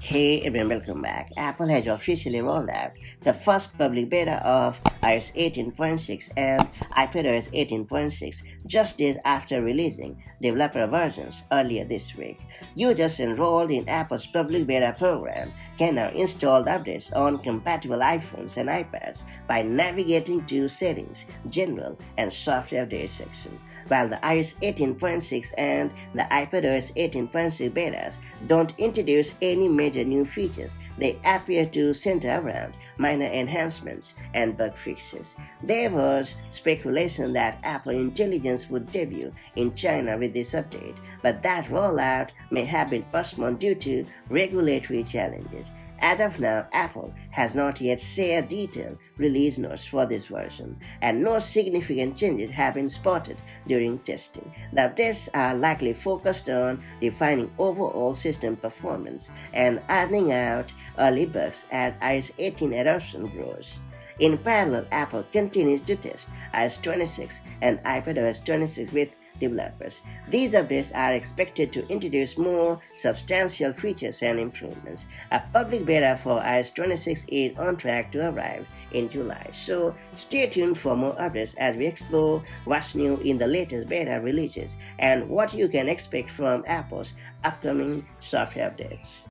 Hey everyone, welcome back. Apple has officially rolled out the first public beta of iOS 18.6 and iPadOS 18.6 just days after releasing developer versions earlier this week. Users enrolled in Apple's public beta program can now install the updates on compatible iPhones and iPads by navigating to Settings, General, and Software Updates section. While the iOS 18.6 and the iPadOS 18.6 betas don't introduce any major new features, they appear to center around minor enhancements and bug fixes. There was speculation that Apple Intelligence would debut in China with this update, but that rollout may have been postponed due to regulatory challenges. As of now, Apple has not yet shared detailed release notes for this version, and no significant changes have been spotted during testing. The updates are likely focused on refining overall system performance and ironing out early bugs as iOS 18 adoption grows. In parallel, Apple continues to test iOS 26 and iPadOS 26 with developers. These updates are expected to introduce more substantial features and improvements. A public beta for iOS 26 is on track to arrive in July, so stay tuned for more updates as we explore what's new in the latest beta releases and what you can expect from Apple's upcoming software updates.